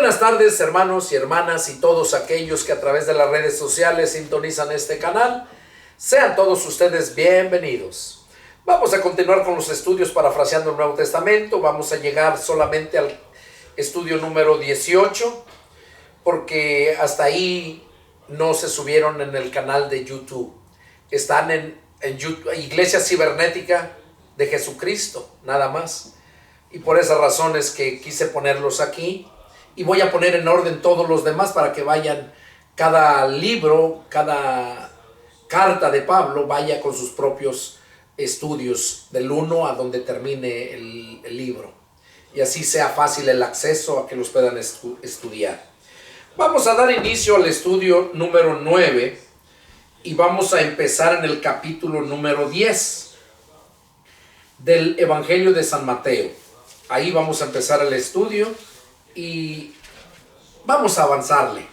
buenas tardes, hermanos y hermanas y todos aquellos que a través de las redes sociales sintonizan este canal. Sean todos ustedes bienvenidos. Vamos a continuar con los estudios parafraseando el Nuevo Testamento. Vamos a llegar solamente al estudio número 18, porque hasta ahí no se subieron en el canal de YouTube. Están en YouTube, Iglesia Cibernética de Jesucristo, nada más. Y por esas razones que quise ponerlos aquí. Y voy a poner en orden todos los demás para que vayan, cada libro, cada carta de Pablo vaya con sus propios estudios del 1 a donde termine el libro. Y así sea fácil el acceso a que los puedan estudiar. Vamos a dar inicio al estudio número 9 y vamos a empezar en el capítulo número 10 del Evangelio de San Mateo. Ahí vamos a empezar el estudio y vamos a avanzarle.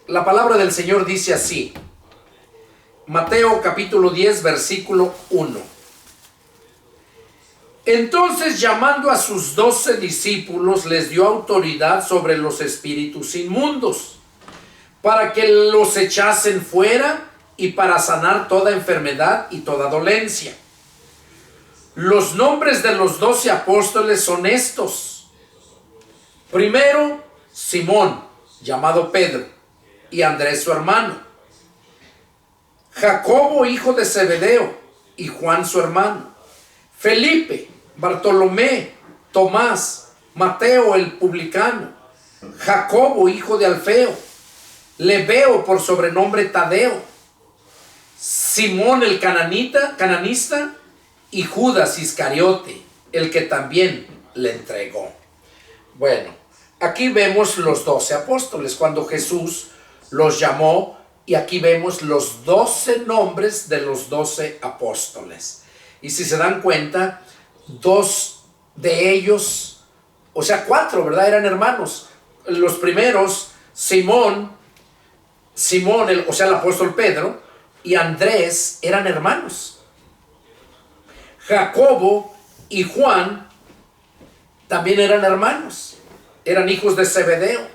La palabra del Señor dice así. Mateo capítulo 10 versículo 1. Entonces, llamando a sus 12 discípulos, les dio autoridad sobre los espíritus inmundos, para que los echasen fuera y para sanar toda enfermedad y toda dolencia. Los nombres de los 12 apóstoles son estos. Primero, Simón, llamado Pedro, y Andrés su hermano. Jacobo, hijo de Zebedeo, y Juan su hermano. Felipe, Bartolomé, Tomás, Mateo el publicano. Jacobo, hijo de Alfeo. Lebeo, por sobrenombre Tadeo. Simón el cananista, y Judas Iscariote, el que también le entregó. Bueno, aquí vemos los 12 apóstoles, cuando Jesús los llamó, y aquí vemos los 12 nombres de los 12 apóstoles. Y si se dan cuenta, 2 de ellos, o sea 4, ¿verdad? Eran hermanos. Los primeros, Simón, o sea el apóstol Pedro, y Andrés eran hermanos. Jacobo y Juan también eran hermanos, eran hijos de Zebedeo.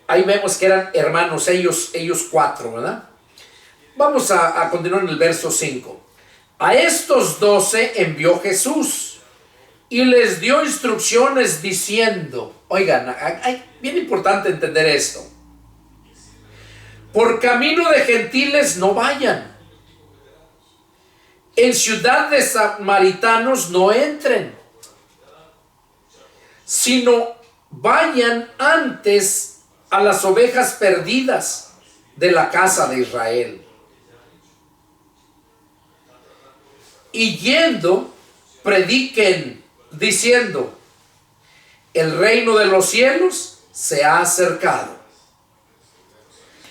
Ahí vemos que eran hermanos, ellos 4, ¿verdad? Vamos a continuar en el verso 5. A estos 12 envió Jesús y les dio instrucciones diciendo, oigan, bien importante entender esto. Por camino de gentiles no vayan. En ciudad de samaritanos no entren. Sino vayan antes a las ovejas perdidas de la casa de Israel. Y yendo, prediquen diciendo, el reino de los cielos se ha acercado.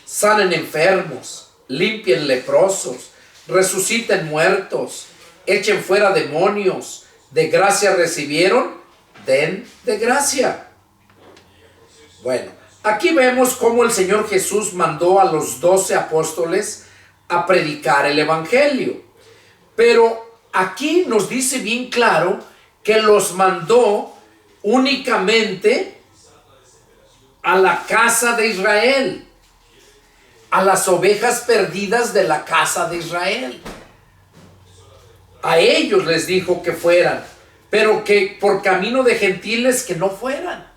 Sanen enfermos, limpien leprosos, resuciten muertos, echen fuera demonios, de gracia recibieron, den de gracia. Bueno, aquí vemos cómo el Señor Jesús mandó a los 12 apóstoles a predicar el Evangelio. Pero aquí nos dice bien claro que los mandó únicamente a la casa de Israel, a las ovejas perdidas de la casa de Israel. A ellos les dijo que fueran, pero que por camino de gentiles que no fueran.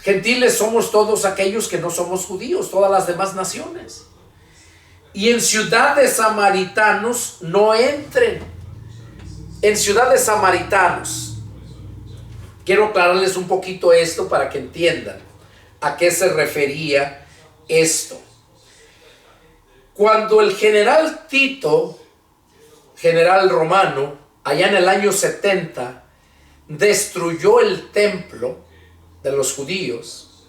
Gentiles somos todos aquellos que no somos judíos, todas las demás naciones. Y en ciudad de samaritanos no entren. En ciudad de samaritanos. Quiero aclararles un poquito esto para que entiendan a qué se refería esto. Cuando el general Tito, general romano, allá en el año 70, destruyó el templo de los judíos,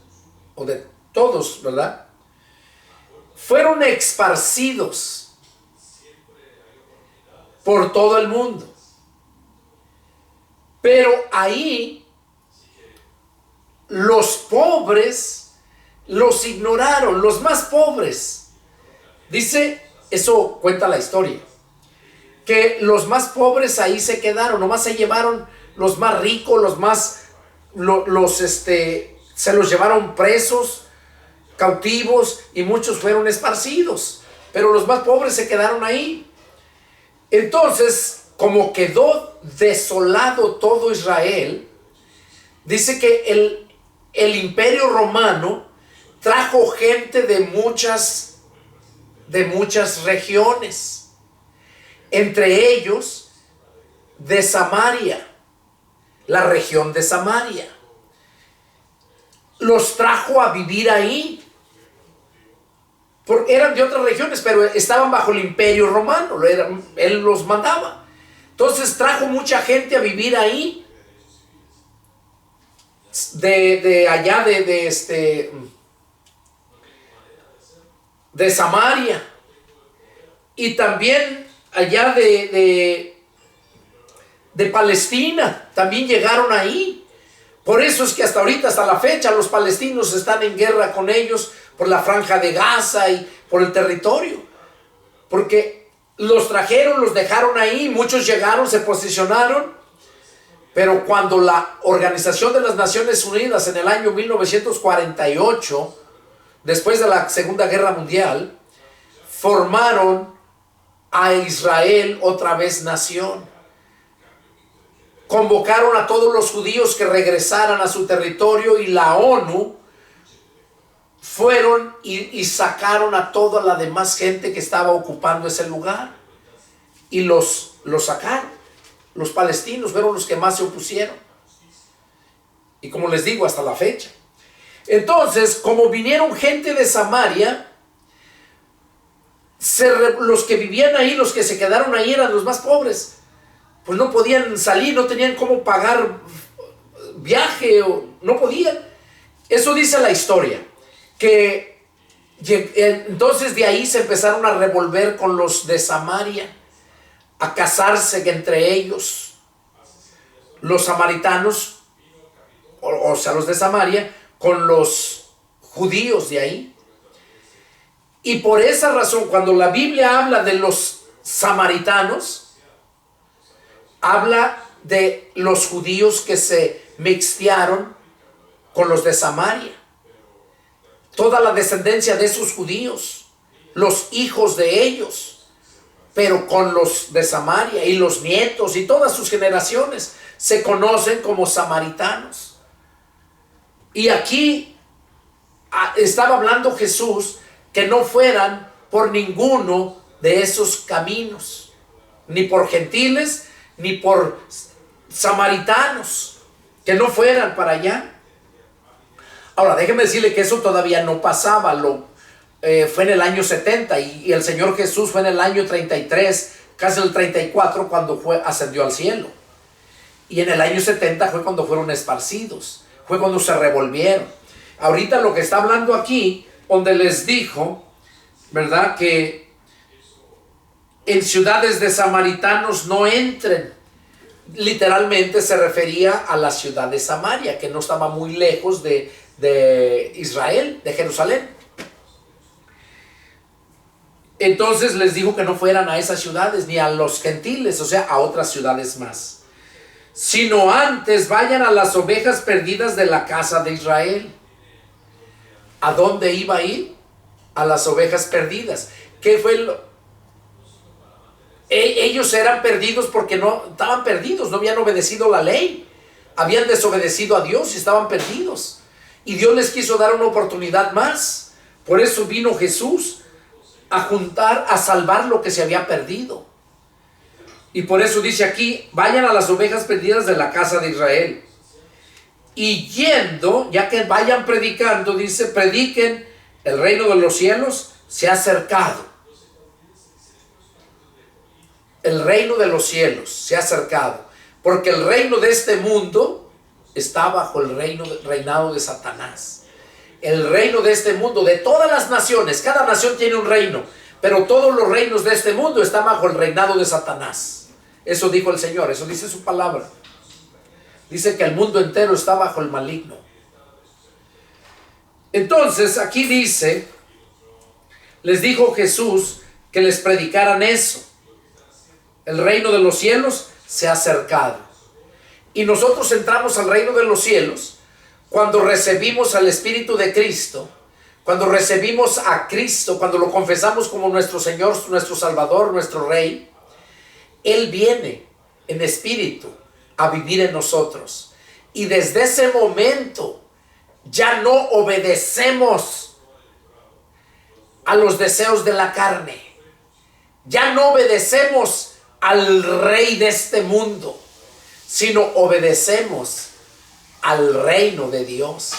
o de todos, ¿verdad? Fueron esparcidos por todo el mundo. Pero ahí los pobres los ignoraron, los más pobres. Dice, eso cuenta la historia, que los más pobres ahí se quedaron, nomás se llevaron los más ricos, se los llevaron presos, cautivos, y muchos fueron esparcidos, pero los más pobres se quedaron ahí. Entonces, como quedó desolado todo Israel, dice que el imperio romano trajo gente de muchas regiones, entre ellos de Samaria, la región de Samaria. Los trajo a vivir ahí. Porque eran de otras regiones, pero estaban bajo el imperio romano, él los mandaba. Entonces trajo mucha gente a vivir ahí, de allá de Samaria, y también allá de Palestina, también llegaron ahí. Por eso es que hasta ahorita, hasta la fecha, los palestinos están en guerra con ellos por la franja de Gaza y por el territorio, porque los trajeron, los dejaron ahí, muchos llegaron, se posicionaron, pero cuando la Organización de las Naciones Unidas en el año 1948, después de la Segunda Guerra Mundial, formaron a Israel otra vez nación, convocaron a todos los judíos que regresaran a su territorio, y la ONU fueron y sacaron a toda la demás gente que estaba ocupando ese lugar, y los sacaron. Los palestinos fueron los que más se opusieron, y como les digo, hasta la fecha. Entonces, como vinieron gente de Samaria, los que vivían ahí, los que se quedaron ahí, eran los más pobres, pues no podían salir, no tenían cómo pagar viaje, o no podían. Eso dice la historia, que entonces de ahí se empezaron a revolver con los de Samaria, a casarse entre ellos, los samaritanos, o sea, los de Samaria, con los judíos de ahí. Y por esa razón, cuando la Biblia habla de los samaritanos, habla de los judíos que se mixtearon con los de Samaria. Toda la descendencia de esos judíos, los hijos de ellos, pero con los de Samaria, y los nietos y todas sus generaciones se conocen como samaritanos. Y aquí estaba hablando Jesús que no fueran por ninguno de esos caminos, ni por gentiles, ni por samaritanos, que no fueran para allá. Ahora, déjeme decirle que eso todavía no pasaba, fue en el año 70, y el Señor Jesús fue en el año 33, casi el 34, cuando ascendió al cielo. Y en el año 70 fue cuando fueron esparcidos, fue cuando se revolvieron. Ahorita lo que está hablando aquí, donde les dijo, ¿verdad?, que en ciudades de samaritanos no entren, literalmente se refería a la ciudad de Samaria, que no estaba muy lejos de Israel, de Jerusalén. Entonces les dijo que no fueran a esas ciudades, ni a los gentiles, o sea, a otras ciudades más, sino antes vayan a las ovejas perdidas de la casa de Israel. ¿A dónde iba a ir? A las ovejas perdidas. ¿Qué fue ellos eran perdidos porque no estaban perdidos, no habían obedecido la ley, habían desobedecido a Dios y estaban perdidos, y Dios les quiso dar una oportunidad más. Por eso vino Jesús a salvar lo que se había perdido. Y por eso dice aquí, vayan a las ovejas perdidas de la casa de Israel. Y yendo, ya que vayan predicando, dice, prediquen, el reino de los cielos se ha acercado. El reino de los cielos se ha acercado, porque el reino de este mundo está bajo el reinado de Satanás. El reino de este mundo, de todas las naciones, cada nación tiene un reino, pero todos los reinos de este mundo están bajo el reinado de Satanás. Eso dijo el Señor, eso dice su palabra. Dice que el mundo entero está bajo el maligno. Entonces aquí dice, les dijo Jesús que les predicaran eso. El reino de los cielos se ha acercado. Y nosotros entramos al reino de los cielos cuando recibimos al Espíritu de Cristo, cuando recibimos a Cristo, cuando lo confesamos como nuestro Señor, nuestro Salvador, nuestro Rey. Él viene en espíritu a vivir en nosotros. Y desde ese momento ya no obedecemos a los deseos de la carne. Ya no obedecemos al rey de este mundo, sino obedecemos al reino de Dios.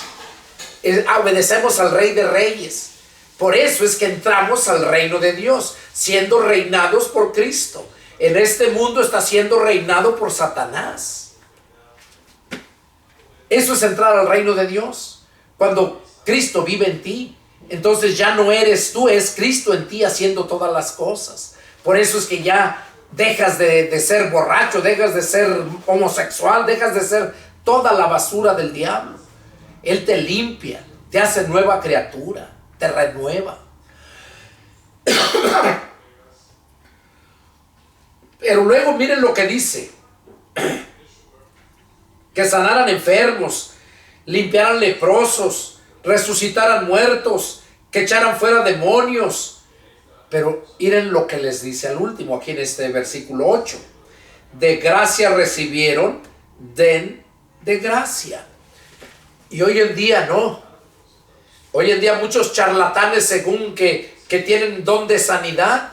Obedecemos al Rey de Reyes. Por eso es que entramos al reino de Dios, siendo reinados por Cristo. En este mundo está siendo reinado por Satanás. Eso es entrar al reino de Dios. Cuando Cristo vive en ti, entonces ya no eres tú, es Cristo en ti haciendo todas las cosas. Por eso es que ya dejas de ser borracho, dejas de ser homosexual, dejas de ser toda la basura del diablo. Él te limpia, te hace nueva criatura, te renueva. Pero luego miren lo que dice: que sanaran enfermos, limpiaran leprosos, resucitaran muertos, que echaran fuera demonios. Pero miren lo que les dice al último, aquí en este versículo 8. De gracia recibieron, den de gracia. Y hoy en día no. Hoy en día muchos charlatanes, según que tienen don de sanidad,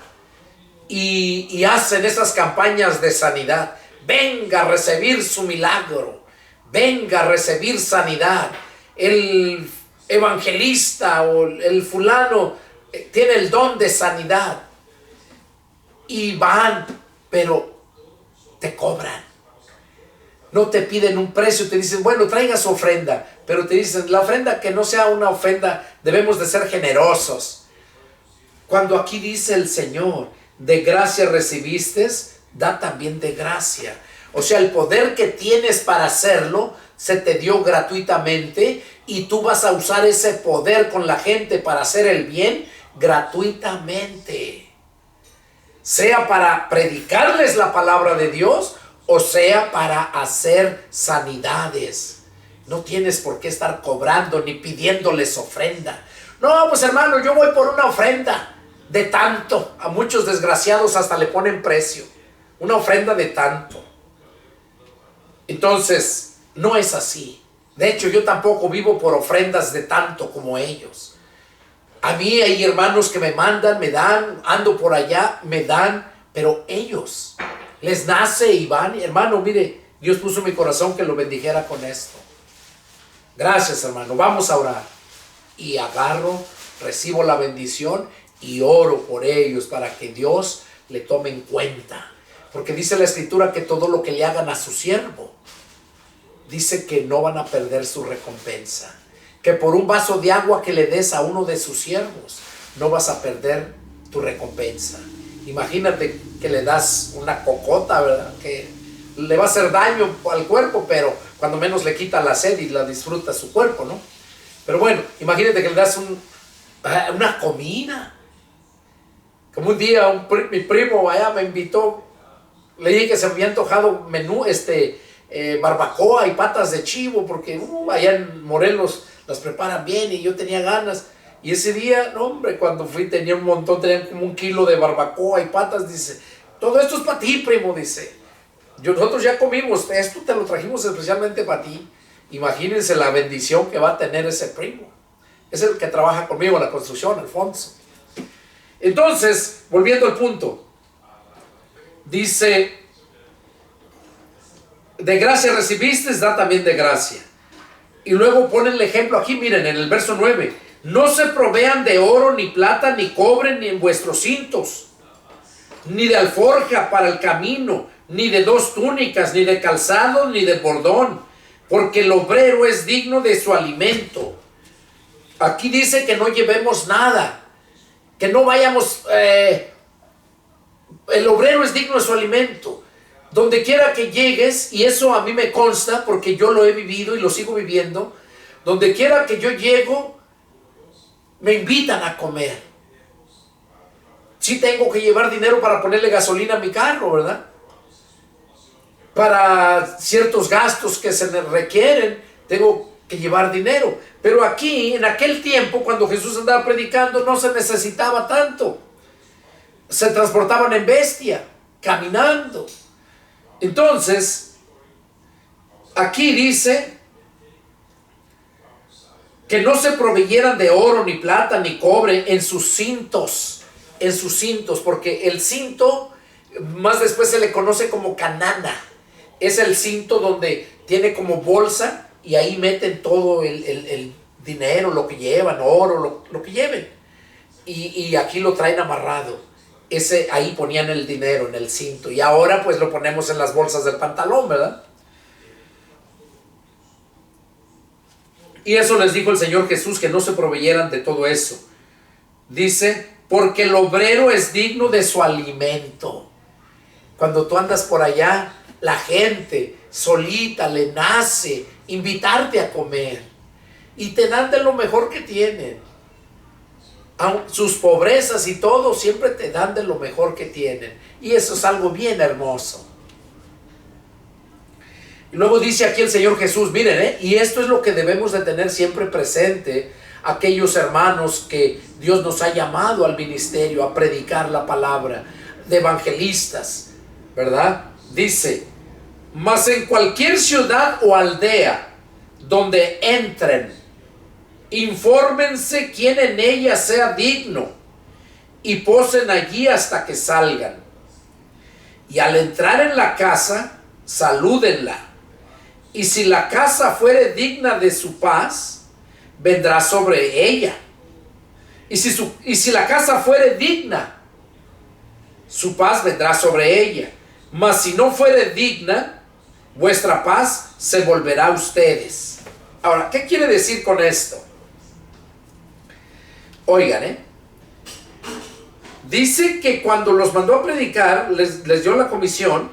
y hacen esas campañas de sanidad. Venga a recibir su milagro, venga a recibir sanidad. El evangelista o el fulano tiene el don de sanidad, y van, pero te cobran. No te piden un precio, te dicen, bueno, traiga su ofrenda, pero te dicen, la ofrenda que no sea una ofrenda, debemos de ser generosos. Cuando aquí dice el Señor, de gracia recibiste, da también de gracia. O sea, el poder que tienes para hacerlo, se te dio gratuitamente, y tú vas a usar ese poder con la gente para hacer el bien gratuitamente. Sea para predicarles la palabra de Dios, o sea para hacer sanidades. No tienes por qué estar cobrando ni pidiéndoles ofrenda. No, pues hermano, yo voy por una ofrenda de tanto. A muchos desgraciados hasta le ponen precio. Una ofrenda de tanto. Entonces, no es así. De hecho, yo tampoco vivo por ofrendas de tanto como ellos. A mí hay hermanos que me mandan, me dan, ando por allá, me dan, pero ellos les nace y van. Hermano, mire, Dios puso en mi corazón que lo bendijera con esto. Gracias, hermano. Vamos a orar. Y agarro, recibo la bendición y oro por ellos para que Dios le tome en cuenta. Porque dice la Escritura que todo lo que le hagan a su siervo, dice que no van a perder su recompensa. Que por un vaso de agua que le des a uno de sus siervos, no vas a perder tu recompensa. Imagínate que le das una cocota, ¿verdad? Que le va a hacer daño al cuerpo, pero cuando menos le quita la sed y la disfruta su cuerpo, ¿no? Pero bueno, imagínate que le das una comida. Como un día mi primo allá me invitó, le dije que se me había antojado menú, barbacoa y patas de chivo, porque allá en Morelos las preparan bien y yo tenía ganas. Y ese día, no hombre, cuando fui tenía un montón, tenían como 1 kilo de barbacoa y patas. Dice, todo esto es para ti, primo, dice. Nosotros ya comimos, esto te lo trajimos especialmente para ti. Imagínense la bendición que va a tener ese primo. Es el que trabaja conmigo en la construcción, Alfonso. Entonces, volviendo al punto, dice, de gracia recibiste, da también de gracia. Y luego ponen el ejemplo aquí, miren, en el verso 9. No se provean de oro, ni plata, ni cobre, ni en vuestros cintos, ni de alforja para el camino, ni de 2 túnicas, ni de calzado, ni de bordón, porque el obrero es digno de su alimento. Aquí dice que no llevemos nada, que no vayamos, el obrero es digno de su alimento. Donde quiera que llegues, y eso a mí me consta porque yo lo he vivido y lo sigo viviendo, donde quiera que yo llego, me invitan a comer. Sí tengo que llevar dinero para ponerle gasolina a mi carro, ¿verdad? Para ciertos gastos que se me requieren, tengo que llevar dinero. Pero aquí, en aquel tiempo, cuando Jesús andaba predicando, no se necesitaba tanto. Se transportaban en bestia, caminando. Entonces, aquí dice que no se proveyeran de oro, ni plata, ni cobre en sus cintos, porque el cinto, más después se le conoce como canana. Es el cinto donde tiene como bolsa y ahí meten todo el dinero, lo que llevan, oro, lo que lleven. Y aquí lo traen amarrado. Ahí ponían el dinero en el cinto. Y ahora pues lo ponemos en las bolsas del pantalón, ¿verdad? Y eso les dijo el Señor Jesús, que no se proveyeran de todo eso. Dice, porque el obrero es digno de su alimento. Cuando tú andas por allá, la gente solita le nace invitarte a comer. Y te dan de lo mejor que tienen. Sus pobrezas y todo, siempre te dan de lo mejor que tienen. Y eso es algo bien hermoso. Y luego dice aquí el Señor Jesús, miren, y esto es lo que debemos de tener siempre presente, aquellos hermanos que Dios nos ha llamado al ministerio, a predicar la palabra, de evangelistas, ¿verdad? Dice, mas en cualquier ciudad o aldea donde entren, infórmense quién en ella sea digno y posen allí hasta que salgan. Y al entrar en la casa, salúdenla. Y si la casa fuere digna de su paz, vendrá sobre ella. Y si la casa fuere digna, su paz vendrá sobre ella. Mas si no fuere digna, vuestra paz se volverá a ustedes. Ahora, ¿qué quiere decir con esto? Oigan, dice que cuando los mandó a predicar, les dio la comisión,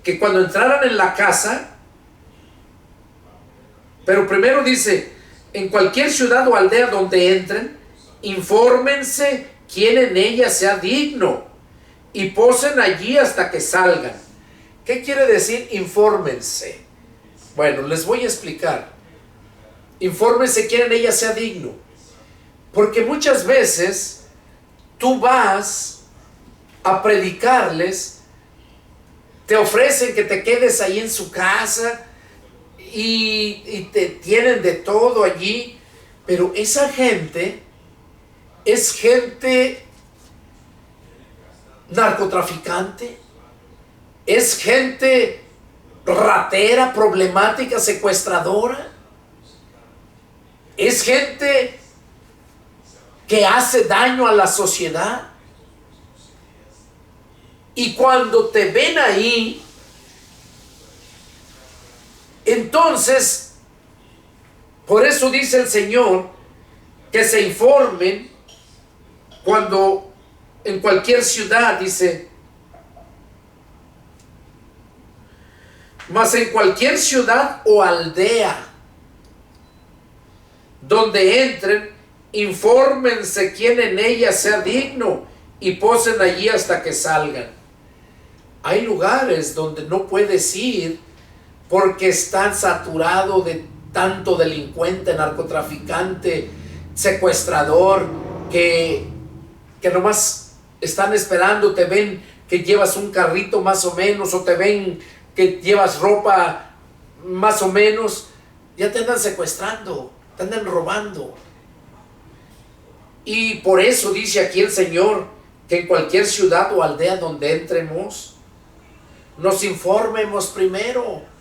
que cuando entraran en la casa, pero primero dice, en cualquier ciudad o aldea donde entren, infórmense quién en ella sea digno y posen allí hasta que salgan. ¿Qué quiere decir infórmense? Bueno, les voy a explicar. Infórmense quién en ella sea digno. Porque muchas veces tú vas a predicarles, te ofrecen que te quedes ahí en su casa y te tienen de todo allí, pero esa gente es gente narcotraficante, es gente ratera, problemática, secuestradora, es gente que hace daño a la sociedad. Y cuando te ven ahí, entonces, por eso dice el Señor que se informen cuando en cualquier ciudad, dice, mas en cualquier ciudad o aldea donde entren, infórmense quién en ella sea digno y posen allí hasta que salgan. Hay lugares donde no puedes ir porque están saturados de tanto delincuente, narcotraficante, secuestrador, que nomás están esperando, te ven que llevas un carrito más o menos, o te ven que llevas ropa más o menos, ya te andan secuestrando, te andan robando. Y por eso dice aquí el Señor que en cualquier ciudad o aldea donde entremos, nos informemos primero.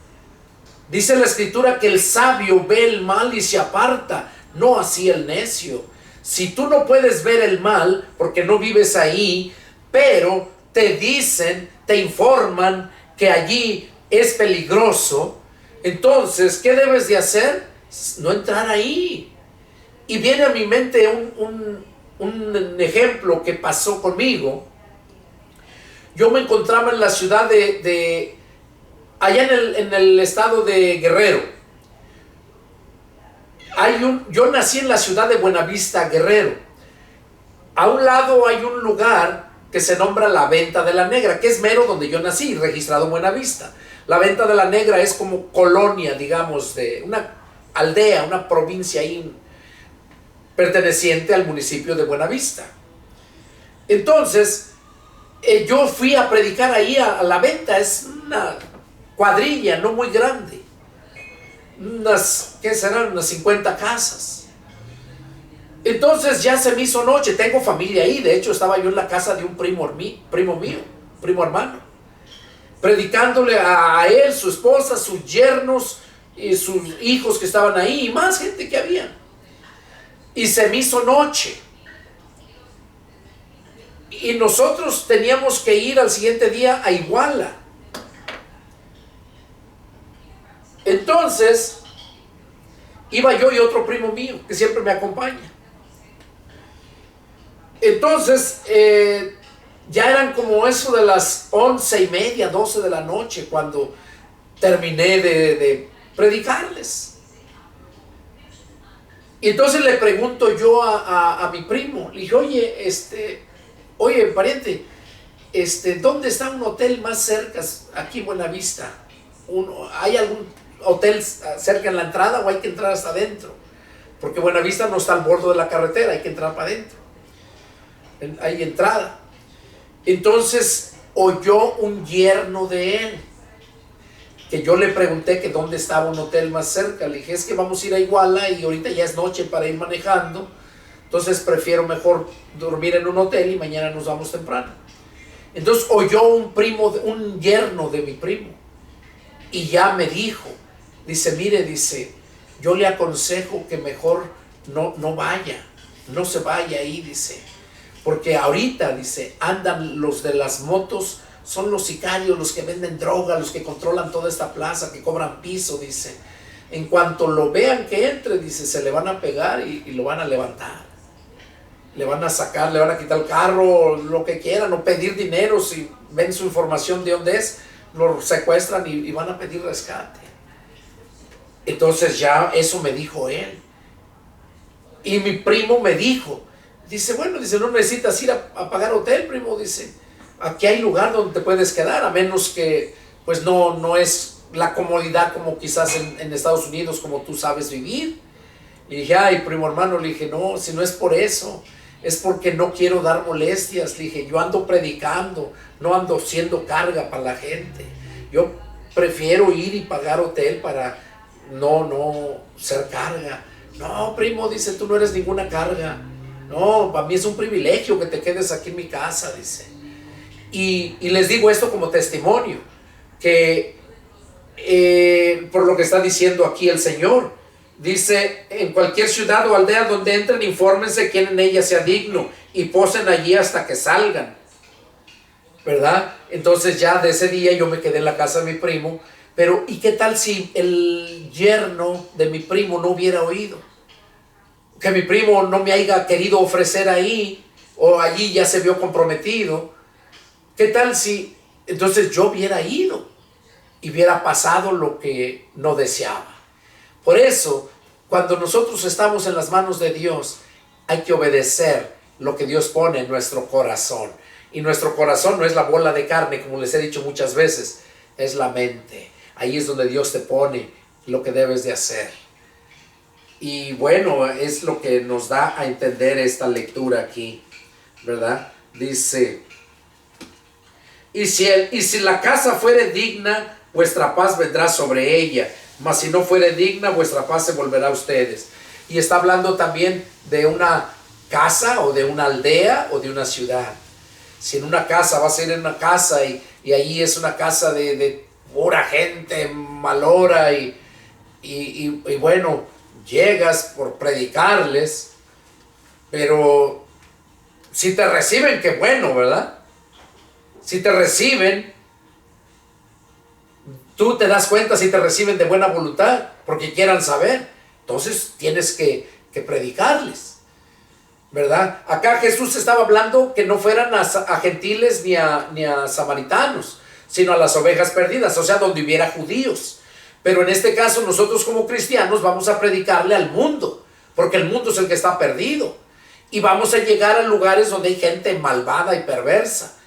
Dice la Escritura que el sabio ve el mal y se aparta, no así el necio. Si tú no puedes ver el mal porque no vives ahí, pero te dicen, te informan que allí es peligroso, entonces, ¿qué debes de hacer? No entrar ahí. Y viene a mi mente un ejemplo que pasó conmigo. Yo me encontraba en la ciudad allá en el estado de Guerrero. Yo nací en la ciudad de Buenavista, Guerrero. A un lado hay un lugar que se nombra la Venta de la Negra, que es mero donde yo nací, registrado en Buenavista. La Venta de la Negra es como colonia, digamos, de una aldea, una provincia ahí perteneciente al municipio de Buenavista. Entonces, yo fui a predicar ahí a La Venta. Es una cuadrilla no muy grande, ¿qué serán? Unas 50 casas. Entonces ya se me hizo noche. Tengo familia ahí. De hecho, estaba yo en la casa de un primo mío, primo hermano, predicándole a él, su esposa, sus yernos y sus hijos que estaban ahí, y más gente que había. Y se me hizo noche. Y nosotros teníamos que ir al siguiente día a Iguala. Entonces, iba yo y otro primo mío, que siempre me acompaña. Entonces, ya eran como eso de las 11:30, 12 de la noche, cuando terminé de predicarles. Y entonces le pregunto yo a mi primo, le dije, oye, pariente, ¿dónde está un hotel más cerca, aquí en Buenavista? ¿Hay algún hotel cerca en la entrada o hay que entrar hasta adentro? Porque Buenavista no está al borde de la carretera, hay que entrar para adentro. Hay entrada. Entonces oyó un yerno de él, que yo le pregunté que dónde estaba un hotel más cerca. Le dije, es que vamos a ir a Iguala y ahorita ya es noche para ir manejando, entonces prefiero mejor dormir en un hotel y mañana nos vamos temprano. Entonces oyó un yerno de mi primo, y ya me dijo, dice, mire, dice, yo le aconsejo que mejor no vaya, no se vaya ahí, dice, porque ahorita, dice, andan los de las motos, son los sicarios, los que venden droga, los que controlan toda esta plaza, que cobran piso, dice. En cuanto lo vean que entre, dice, se le van a pegar y lo van a levantar. Le van a sacar, le van a quitar el carro, lo que quieran, o pedir dinero. Si ven su información de dónde es, lo secuestran y van a pedir rescate. Entonces ya eso me dijo él. Y mi primo me dijo, dice, bueno, dice, no necesitas ir a pagar hotel, primo, dice, aquí hay lugar donde te puedes quedar, a menos que pues no es la comodidad como quizás en Estados Unidos, como tú sabes vivir. Le dije, ay, primo hermano, le dije, no, si no es por eso, es porque no quiero dar molestias. Le dije, yo ando predicando, no ando siendo carga para la gente. Yo prefiero ir y pagar hotel para no ser carga. No, primo, dice, tú no eres ninguna carga. No, para mí es un privilegio que te quedes aquí en mi casa, dice. Y les digo esto como testimonio, que por lo que está diciendo aquí el Señor, dice, en cualquier ciudad o aldea donde entren, infórmense quién en ella sea digno y posen allí hasta que salgan, ¿verdad? Entonces ya de ese día yo me quedé en la casa de mi primo. Pero ¿y qué tal si el yerno de mi primo no hubiera oído? Que mi primo no me haya querido ofrecer ahí, o allí ya se vio comprometido. ¿Qué tal si entonces yo hubiera ido y hubiera pasado lo que no deseaba? Por eso, cuando nosotros estamos en las manos de Dios, hay que obedecer lo que Dios pone en nuestro corazón. Y nuestro corazón no es la bola de carne, como les he dicho muchas veces, es la mente. Ahí es donde Dios te pone lo que debes de hacer. Y bueno, es lo que nos da a entender esta lectura aquí, ¿verdad? Dice, y si la casa fuere digna, vuestra paz vendrá sobre ella, mas si no fuere digna, vuestra paz se volverá a ustedes. Y está hablando también de una casa, o de una aldea, o de una ciudad. Si en una casa, vas a ir en una casa y ahí es una casa de pura gente malora y bueno, llegas por predicarles, pero si te reciben, qué bueno, ¿verdad? Si te reciben, tú te das cuenta si te reciben de buena voluntad, porque quieran saber. Entonces tienes que predicarles, ¿verdad? Acá Jesús estaba hablando que no fueran a gentiles ni a samaritanos, sino a las ovejas perdidas, o sea, donde hubiera judíos. Pero en este caso nosotros como cristianos vamos a predicarle al mundo, porque el mundo es el que está perdido. Y vamos a llegar a lugares donde hay gente malvada y perversa.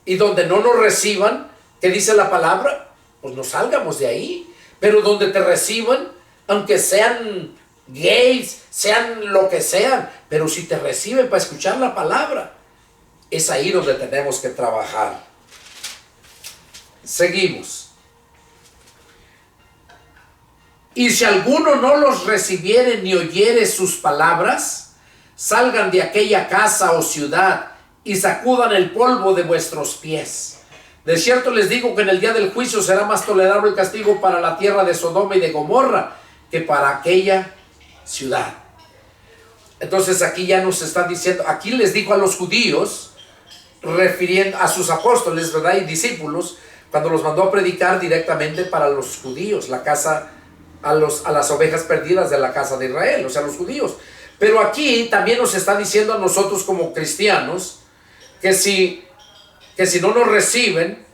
Y donde no nos reciban, ¿qué dice la palabra? Pues no salgamos de ahí. Pero donde te reciban, aunque sean gays, sean lo que sean, pero si te reciben para escuchar la palabra, es ahí donde tenemos que trabajar. Seguimos. Y si alguno no los recibiere ni oyere sus palabras, salgan de aquella casa o ciudad y sacudan el polvo de vuestros pies. De cierto les digo que en el día del juicio será más tolerable el castigo para la tierra de Sodoma y de Gomorra que para aquella ciudad. Entonces aquí ya nos están diciendo, aquí les dijo a los judíos, refiriendo a sus apóstoles, ¿verdad? Y discípulos, cuando los mandó a predicar directamente para los judíos, la casa, a las ovejas perdidas de la casa de Israel, o sea, los judíos. Pero aquí también nos está diciendo a nosotros como cristianos, que si no nos reciben,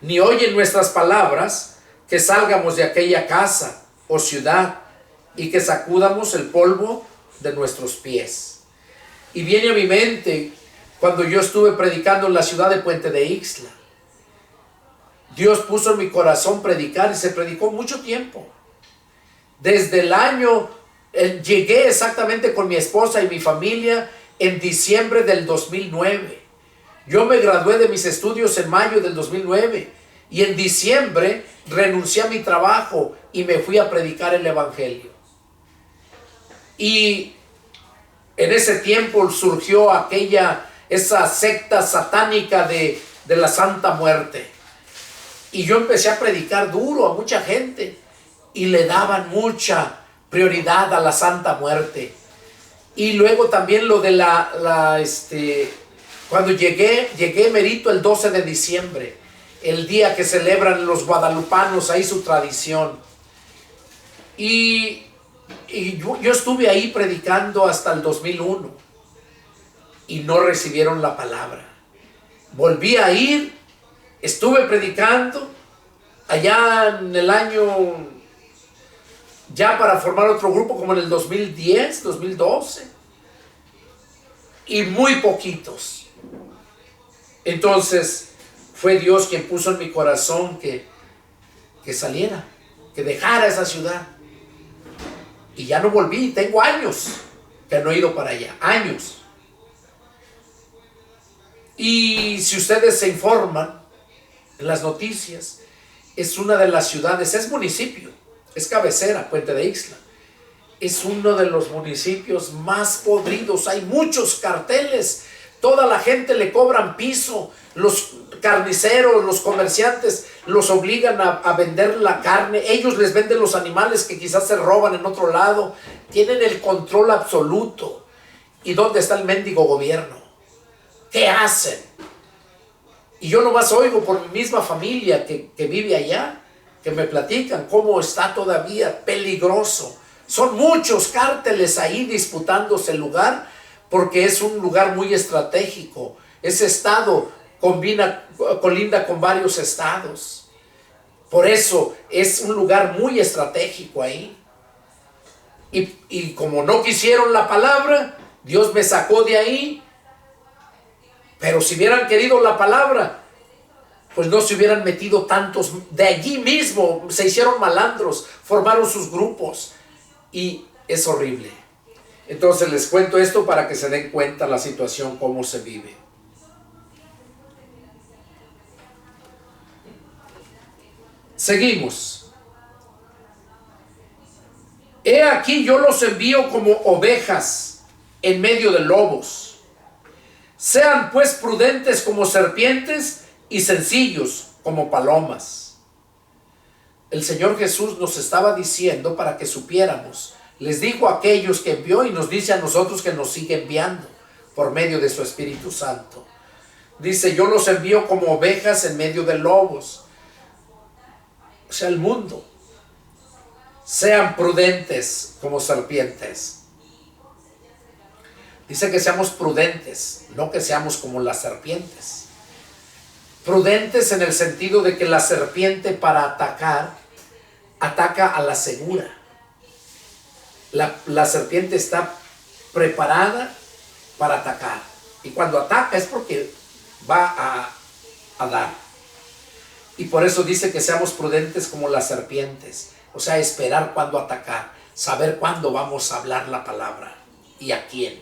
ni oyen nuestras palabras, que salgamos de aquella casa o ciudad y que sacudamos el polvo de nuestros pies. Y viene a mi mente cuando yo estuve predicando en la ciudad de Puente de Ixtla. Dios puso en mi corazón predicar y se predicó mucho tiempo. Desde el año, llegué exactamente con mi esposa y mi familia en diciembre del 2009. Yo me gradué de mis estudios en mayo del 2009 y en diciembre renuncié a mi trabajo y me fui a predicar el evangelio. Y en ese tiempo surgió esa secta satánica de la Santa Muerte. Y yo empecé a predicar duro a mucha gente y le daban mucha prioridad a la Santa Muerte. Y luego también lo de cuando llegué merito el 12 de diciembre, el día que celebran los guadalupanos, ahí su tradición. Y yo estuve ahí predicando hasta el 2001 y no recibieron la palabra. Volví a ir, estuve predicando allá en el año, ya para formar otro grupo como en el 2010, 2012, y muy poquitos. Entonces fue Dios quien puso en mi corazón que saliera, que dejara esa ciudad. Y ya no volví, tengo años que no he ido para allá, años. Y si ustedes se informan en las noticias, es una de las ciudades, es municipio, es cabecera, Puente de Ixtla. Es uno de los municipios más podridos, hay muchos carteles, toda la gente le cobran piso, los carniceros, los comerciantes los obligan a vender la carne, ellos les venden los animales que quizás se roban en otro lado, tienen el control absoluto. ¿Y dónde está el mendigo gobierno? ¿Qué hacen? Y yo nomás oigo por mi misma familia que vive allá, que me platican cómo está todavía peligroso. Son muchos cárteles ahí disputándose el lugar, porque es un lugar muy estratégico. Ese estado colinda con varios estados. Por eso es un lugar muy estratégico ahí. Y como no quisieron la palabra, Dios me sacó de ahí. Pero si hubieran querido la palabra, pues no se hubieran metido tantos. De allí mismo se hicieron malandros, formaron sus grupos. Y es horrible. Entonces les cuento esto para que se den cuenta la situación, cómo se vive. Seguimos. He aquí yo los envío como ovejas en medio de lobos. Sean pues prudentes como serpientes y sencillos como palomas. El Señor Jesús nos estaba diciendo para que supiéramos. Les dijo a aquellos que envió y nos dice a nosotros que nos sigue enviando por medio de su Espíritu Santo. Dice, yo los envío como ovejas en medio de lobos. O sea, el mundo. Sean prudentes como serpientes. Dice que seamos prudentes, no que seamos como las serpientes. Prudentes en el sentido de que la serpiente para atacar, ataca a la segura. La serpiente está preparada para atacar. Y cuando ataca es porque va a dar. Y por eso dice que seamos prudentes como las serpientes. O sea, esperar cuándo atacar. Saber cuándo vamos a hablar la palabra y a quién.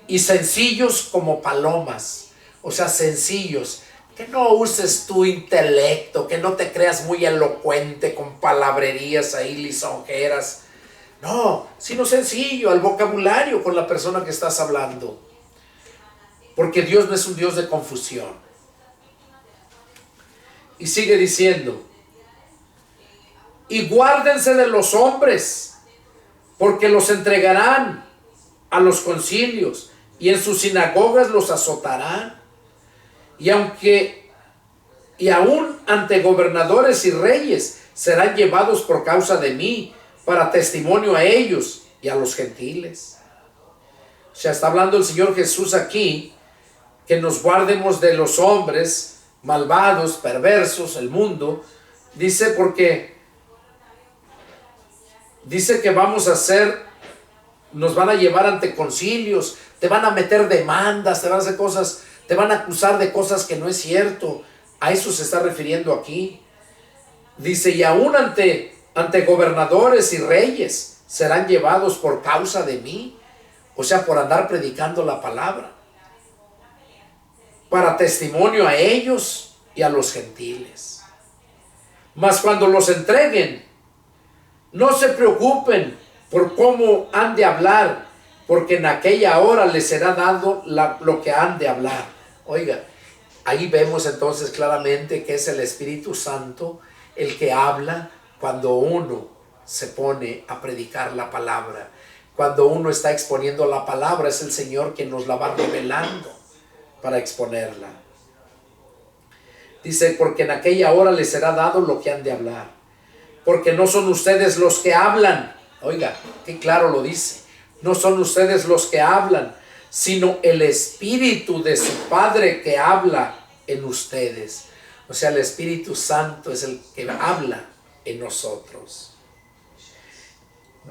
Y sencillos como palomas. O sea, sencillos. Que no uses tu intelecto, que no te creas muy elocuente con palabrerías ahí lisonjeras. No, sino sencillo, al vocabulario con la persona que estás hablando. Porque Dios no es un Dios de confusión. Y sigue diciendo, y guárdense de los hombres, porque los entregarán a los concilios, y en sus sinagogas los azotarán. Y aún ante gobernadores y reyes serán llevados por causa de mí, para testimonio a ellos y a los gentiles. O sea, está hablando el Señor Jesús aquí, que nos guardemos de los hombres malvados, perversos, el mundo. Dice porque dice que vamos a hacer, nos van a llevar ante concilios, te van a meter demandas, te van a hacer cosas, te van a acusar de cosas que no es cierto. A eso se está refiriendo aquí. Dice, y aún ante gobernadores y reyes serán llevados por causa de mí. O sea, por andar predicando la palabra. Para testimonio a ellos y a los gentiles. Mas cuando los entreguen, no se preocupen por cómo han de hablar, porque en aquella hora les será dado lo que han de hablar. Oiga, ahí vemos entonces claramente que es el Espíritu Santo el que habla cuando uno se pone a predicar la palabra. Cuando uno está exponiendo la palabra, es el Señor quien nos la va revelando para exponerla. Dice, porque en aquella hora les será dado lo que han de hablar. Porque no son ustedes los que hablan. Oiga, qué claro lo dice. No son ustedes los que hablan, sino el Espíritu de su Padre que habla en ustedes. O sea, el Espíritu Santo es el que habla en nosotros.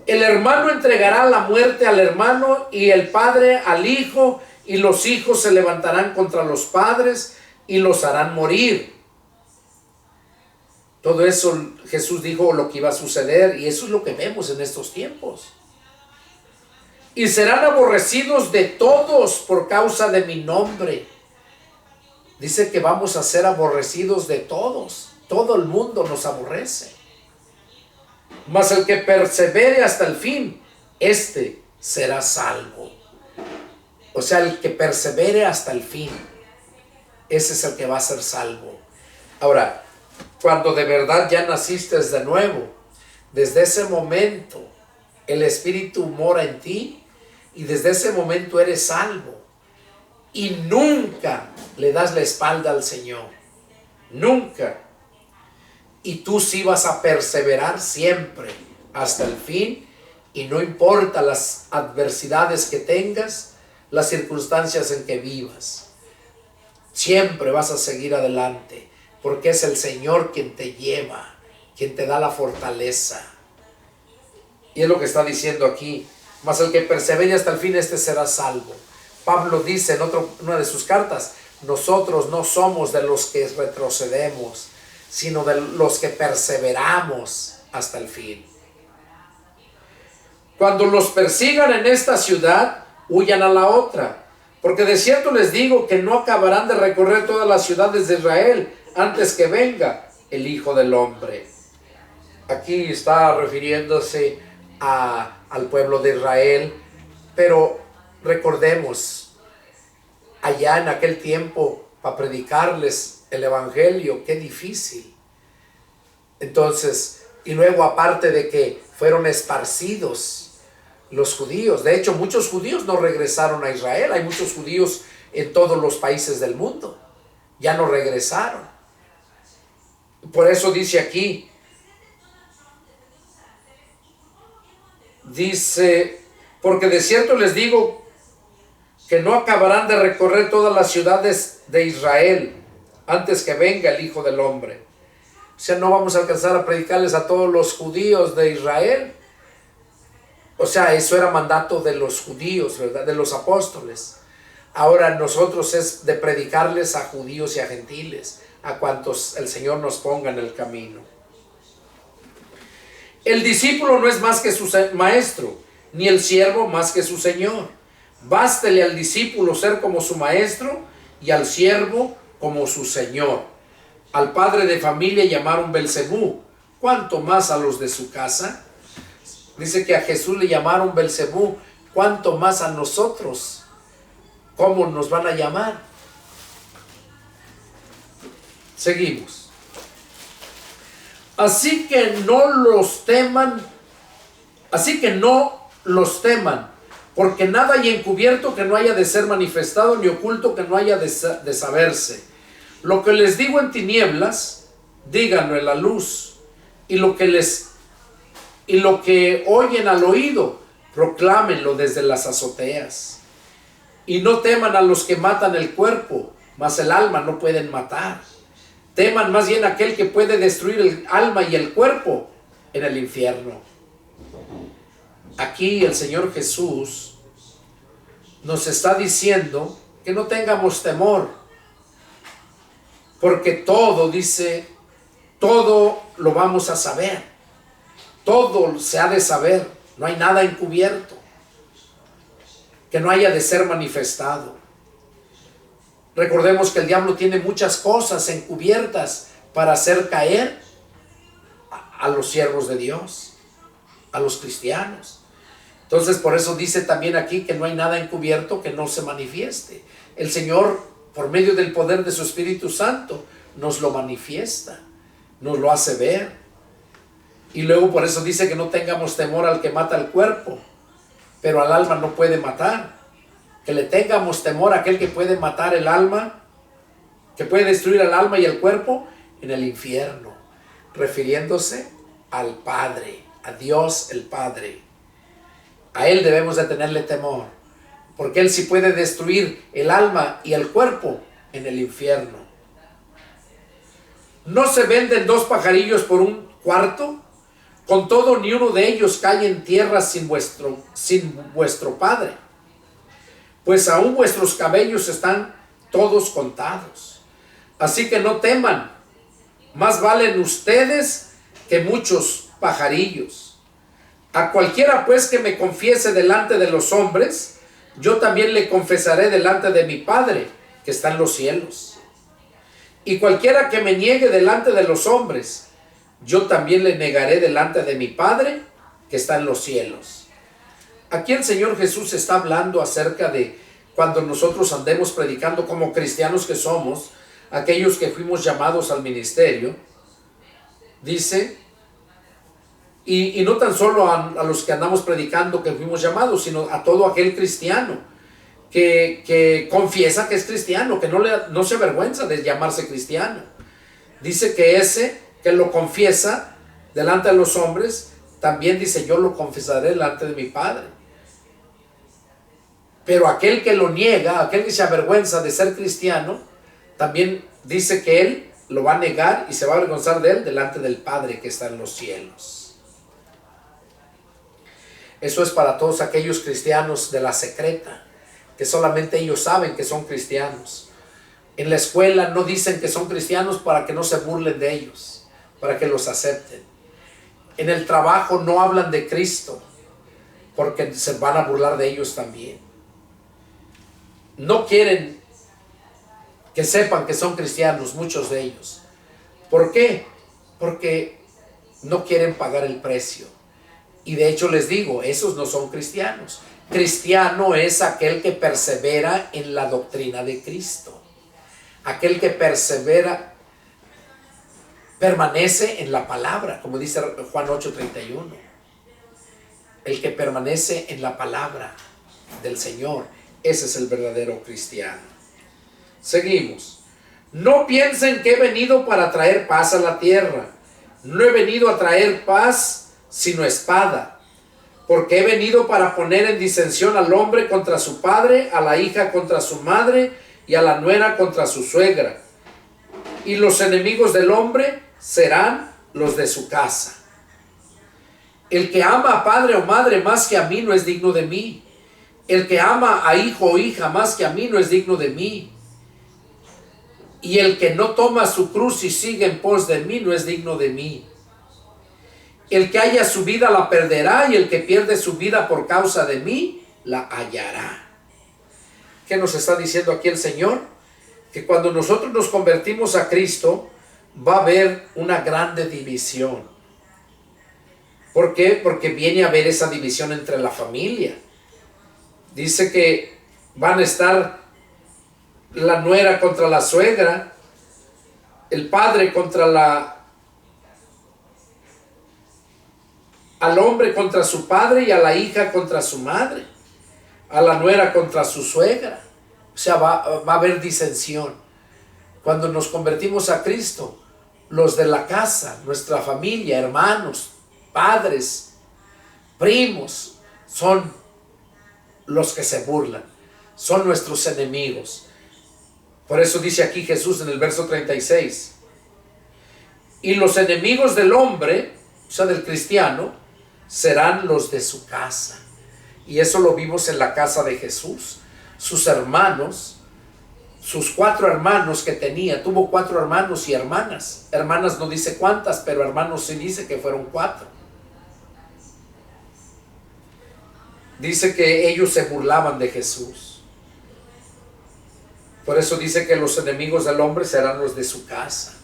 El hermano entregará la muerte al hermano y el padre al hijo, y los hijos se levantarán contra los padres y los harán morir. Todo eso Jesús dijo lo que iba a suceder, y eso es lo que vemos en estos tiempos. Y serán aborrecidos de todos por causa de mi nombre. Dice que vamos a ser aborrecidos de todos. Todo el mundo nos aborrece. Mas el que persevere hasta el fin, este será salvo. O sea, el que persevere hasta el fin, ese es el que va a ser salvo. Ahora, cuando de verdad ya naciste de nuevo, desde ese momento el Espíritu mora en ti, y desde ese momento eres salvo. Y nunca le das la espalda al Señor. Nunca. Y tú sí vas a perseverar siempre hasta el fin. Y no importa las adversidades que tengas, las circunstancias en que vivas. Siempre vas a seguir adelante. Porque es el Señor quien te lleva, quien te da la fortaleza. Y es lo que está diciendo aquí. Mas el que persevere hasta el fin, este será salvo. Pablo dice en una de sus cartas, nosotros no somos de los que retrocedemos, sino de los que perseveramos hasta el fin. Cuando los persigan en esta ciudad, huyan a la otra, porque de cierto les digo que no acabarán de recorrer todas las ciudades de Israel antes que venga el Hijo del Hombre. Aquí está refiriéndose al pueblo de Israel, pero recordemos, allá en aquel tiempo, para predicarles el evangelio, qué difícil. Entonces, y luego aparte de que fueron esparcidos los judíos, de hecho muchos judíos no regresaron a Israel, hay muchos judíos en todos los países del mundo, ya no regresaron. Por eso dice aquí, dice, porque de cierto les digo que no acabarán de recorrer todas las ciudades de Israel antes que venga el Hijo del Hombre. O sea, no vamos a alcanzar a predicarles a todos los judíos de Israel. O sea, eso era mandato de los judíos, ¿verdad? De los apóstoles. Ahora nosotros es de predicarles a judíos y a gentiles, a cuantos el Señor nos ponga en el camino. El discípulo no es más que su maestro, ni el siervo más que su señor. Bástele al discípulo ser como su maestro y al siervo como su señor. Al padre de familia llamaron Belcebú, ¿cuánto más a los de su casa? Dice que a Jesús le llamaron Belcebú, ¿cuánto más a nosotros? ¿Cómo nos van a llamar? Seguimos. Así que no los teman, porque nada hay encubierto que no haya de ser manifestado, ni oculto que no haya de saberse. Lo que les digo en tinieblas, díganlo en la luz, y lo que oyen al oído, proclámenlo desde las azoteas. Y no teman a los que matan el cuerpo, mas el alma no pueden matar. Teman más bien a aquel que puede destruir el alma y el cuerpo en el infierno. Aquí el Señor Jesús nos está diciendo que no tengamos temor, porque todo, dice, todo lo vamos a saber, todo se ha de saber, no hay nada encubierto que no haya de ser manifestado. Recordemos que el diablo tiene muchas cosas encubiertas para hacer caer a los siervos de Dios, a los cristianos. Entonces por eso dice también aquí que no hay nada encubierto que no se manifieste. El Señor, por medio del poder de su Espíritu Santo, nos lo manifiesta, nos lo hace ver. Y luego por eso dice que no tengamos temor al que mata el cuerpo, pero al alma no puede matar. Que le tengamos temor a aquel que puede matar el alma, que puede destruir el alma y el cuerpo en el infierno, refiriéndose al Padre, a Dios el Padre. A Él debemos de tenerle temor, porque Él sí puede destruir el alma y el cuerpo en el infierno. ¿No se venden 2 pajarillos por un cuarto? Con todo, ni uno de ellos cae en tierra sin vuestro Padre. Pues aún vuestros cabellos están todos contados. Así que no teman, más valen ustedes que muchos pajarillos. A cualquiera pues que me confiese delante de los hombres, yo también le confesaré delante de mi Padre que está en los cielos. Y cualquiera que me niegue delante de los hombres, yo también le negaré delante de mi Padre que está en los cielos. Aquí el Señor Jesús está hablando acerca de cuando nosotros andemos predicando como cristianos que somos, aquellos que fuimos llamados al ministerio, dice, y no tan solo a los que andamos predicando que fuimos llamados, sino a todo aquel cristiano que confiesa que es cristiano, que no se avergüenza de llamarse cristiano. Dice que ese que lo confiesa delante de los hombres, también dice, yo lo confesaré delante de mi Padre. Pero aquel que lo niega, aquel que se avergüenza de ser cristiano, también dice que él lo va a negar y se va a avergonzar de él delante del Padre que está en los cielos. Eso es para todos aquellos cristianos de la secreta, que solamente ellos saben que son cristianos. En la escuela no dicen que son cristianos para que no se burlen de ellos, para que los acepten. En el trabajo no hablan de Cristo, porque se van a burlar de ellos también. No quieren que sepan que son cristianos, muchos de ellos. ¿Por qué? Porque no quieren pagar el precio. Y de hecho les digo, esos no son cristianos. Cristiano es aquel que persevera en la doctrina de Cristo. Aquel que persevera, permanece en la palabra, como dice Juan 8:31. El que permanece en la palabra del Señor, ese es el verdadero cristiano. Seguimos. No piensen que he venido para traer paz a la tierra. No he venido a traer paz, sino espada. Porque he venido para poner en disensión al hombre contra su padre, a la hija contra su madre y a la nuera contra su suegra. Y los enemigos del hombre serán los de su casa. El que ama a padre o madre más que a mí no es digno de mí. El que ama a hijo o hija más que a mí no es digno de mí. Y el que no toma su cruz y sigue en pos de mí no es digno de mí. El que haya su vida la perderá, y el que pierde su vida por causa de mí la hallará. ¿Qué nos está diciendo aquí el Señor? Que cuando nosotros nos convertimos a Cristo, va a haber una grande división. ¿Por qué? Porque viene a haber esa división entre la familia. Dice que van a estar la nuera contra la suegra, el padre contra al hombre contra su padre, y a la hija contra su madre, a la nuera contra su suegra. O sea, va a haber disensión. Cuando nos convertimos a Cristo, los de la casa, nuestra familia, hermanos, padres, primos, son los que se burlan, son nuestros enemigos. Por eso dice aquí Jesús en el verso 36, y los enemigos del hombre, o sea del cristiano, serán los de su casa. Y eso lo vimos en la casa de Jesús. Sus hermanos, sus 4 hermanos que tenía, tuvo 4 hermanos y hermanas. Hermanas no dice cuántas, pero hermanos sí dice que fueron 4. Dice que ellos se burlaban de Jesús. Por eso dice que los enemigos del hombre serán los de su casa.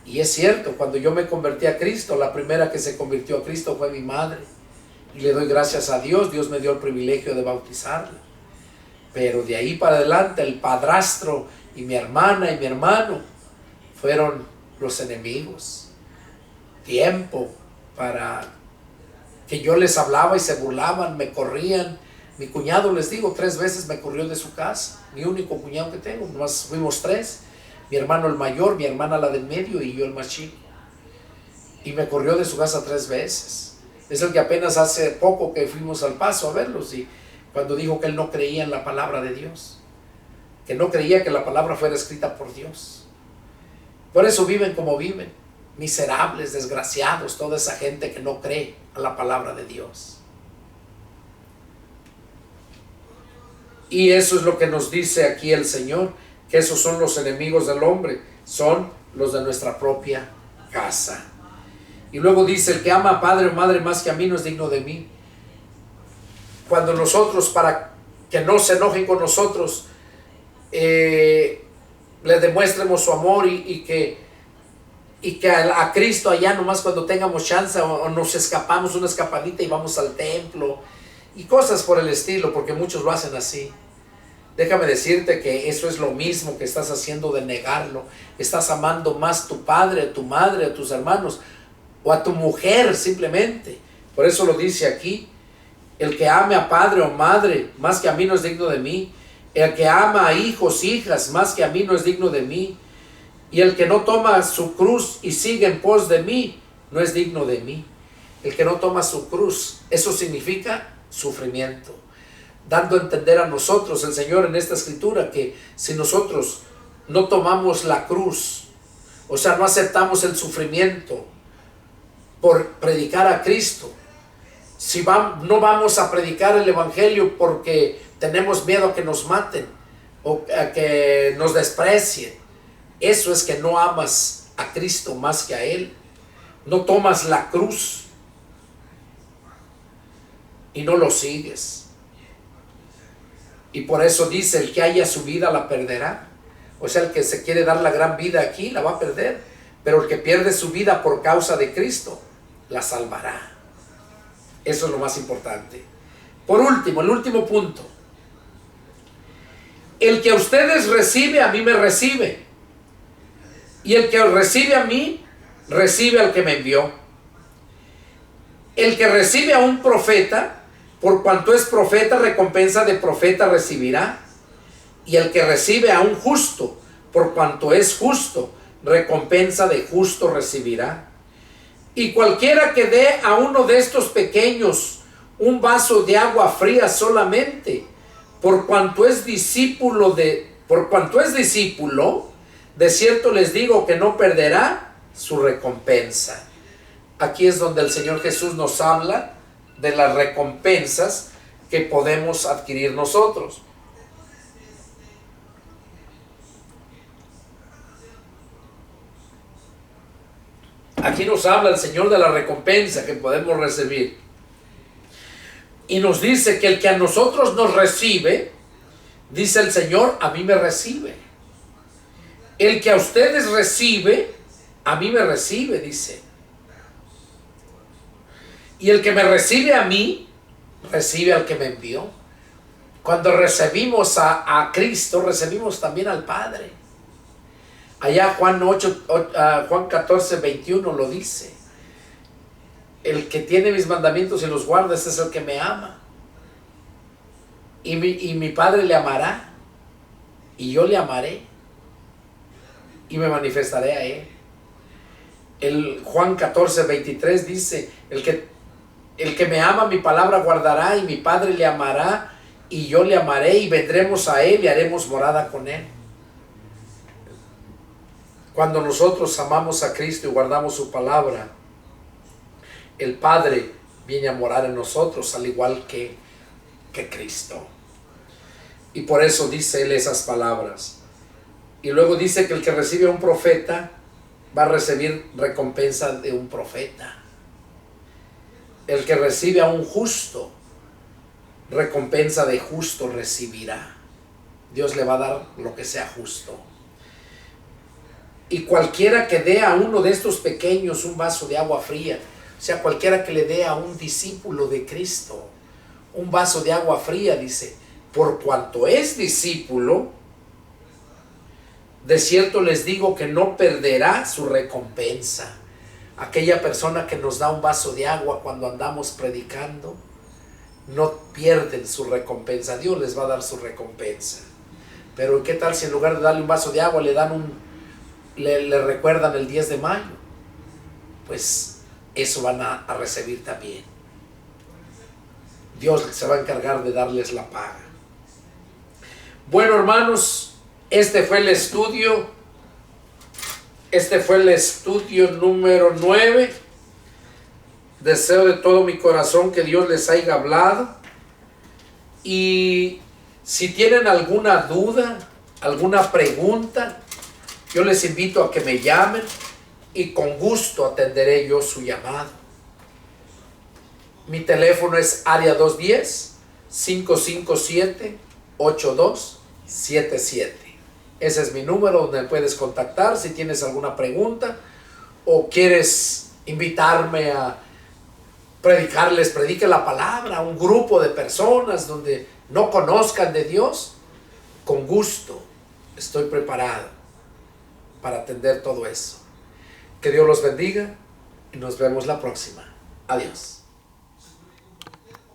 Y es cierto, cuando yo me convertí a Cristo, la primera que se convirtió a Cristo fue mi madre. Y le doy gracias a Dios, Dios me dio el privilegio de bautizarla. Pero de ahí para adelante, el padrastro y mi hermana y mi hermano fueron los enemigos. Tiempo para que yo les hablaba y se burlaban, me corrían. Mi cuñado, les digo, 3 veces me corrió de su casa. Mi único cuñado que tengo, nomás fuimos 3. Mi hermano el mayor, mi hermana la del medio y yo el más chico. Y me corrió de su casa 3 veces. Es el que apenas hace poco que fuimos al Paso a verlos, y cuando dijo que él no creía en la palabra de Dios, que no creía que la palabra fuera escrita por Dios. Por eso viven como viven, miserables, desgraciados, toda esa gente que no cree a la palabra de Dios. Y eso es lo que nos dice aquí el Señor, que esos son los enemigos del hombre, son los de nuestra propia casa. Y luego dice, el que ama a padre o madre más que a mí no es digno de mí. Cuando nosotros, para que no se enojen con nosotros, le demuestremos su amor y que a Cristo allá nomás cuando tengamos chance o nos escapamos una escapadita y vamos al templo y cosas por el estilo, porque muchos lo hacen así. Déjame decirte que eso es lo mismo que estás haciendo de negarlo. Estás amando más a tu padre, a tu madre, a tus hermanos o a tu mujer simplemente. Por eso lo dice aquí, el que ame a padre o madre más que a mí no es digno de mí. El que ama a hijos, hijas más que a mí no es digno de mí. Y el que no toma su cruz y sigue en pos de mí no es digno de mí. El que no toma su cruz, eso significa sufrimiento. Dando a entender a nosotros el Señor en esta escritura que si nosotros no tomamos la cruz, o sea, no aceptamos el sufrimiento por predicar a Cristo, si no vamos a predicar el evangelio porque tenemos miedo a que nos maten o a que nos desprecien, eso es que no amas a Cristo más que a Él. No tomas la cruz y no lo sigues. Y por eso dice, el que haya su vida la perderá. O sea, el que se quiere dar la gran vida aquí la va a perder, pero el que pierde su vida por causa de Cristo la salvará. Eso es lo más importante. Por último, el último punto. El que a ustedes recibe, a mí me recibe. Y el que recibe a mí, recibe al que me envió. El que recibe a un profeta, por cuanto es profeta, recompensa de profeta recibirá. Y el que recibe a un justo, por cuanto es justo, recompensa de justo recibirá. Y cualquiera que dé a uno de estos pequeños un vaso de agua fría solamente, por cuanto es discípulo, de cierto les digo que no perderá su recompensa. aquí es donde el Señor Jesús nos habla de las recompensas que podemos adquirir nosotros. Aquí nos habla el Señor de la recompensa que podemos recibir. Y nos dice que el que a nosotros nos recibe, dice el Señor, a mí me recibe. El que a ustedes recibe, a mí me recibe, dice. Y el que me recibe a mí, recibe al que me envió. Cuando recibimos a Cristo, recibimos también al Padre. Allá Juan 14, 21 lo dice. El que tiene mis mandamientos y los guarda, ese es el que me ama. Y mi Padre le amará. Y yo le amaré. Y me manifestaré a él. El Juan 14, 23 dice, el que me ama, mi palabra guardará, y mi Padre le amará, y yo le amaré, y vendremos a él y haremos morada con él. Cuando nosotros amamos a Cristo y guardamos su palabra, el Padre viene a morar en nosotros, al igual que Cristo. Y por eso dice él esas palabras. Y luego dice que el que recibe a un profeta va a recibir recompensa de un profeta. El que recibe a un justo, recompensa de justo recibirá. Dios le va a dar lo que sea justo. Y cualquiera que dé a uno de estos pequeños un vaso de agua fría, o sea, cualquiera que le dé a un discípulo de Cristo un vaso de agua fría, dice, por cuanto es discípulo, de cierto les digo que no perderá su recompensa. Aquella persona que nos da un vaso de agua cuando andamos predicando, no pierden su recompensa. Dios les va a dar su recompensa. Pero ¿qué tal si en lugar de darle un vaso de agua le recuerdan el 10 de mayo? Pues eso van a recibir también. Dios se va a encargar de darles la paga. Bueno, hermanos, este fue el estudio número 9. Deseo de todo mi corazón que Dios les haya hablado. Y si tienen alguna duda, alguna pregunta, yo les invito a que me llamen y con gusto atenderé yo su llamado. Mi teléfono es área 210-557-8277. Ese es mi número donde me puedes contactar si tienes alguna pregunta o quieres invitarme a predique la palabra a un grupo de personas donde no conozcan de Dios. Con gusto estoy preparado para atender todo eso. Que Dios los bendiga y nos vemos la próxima. Adiós.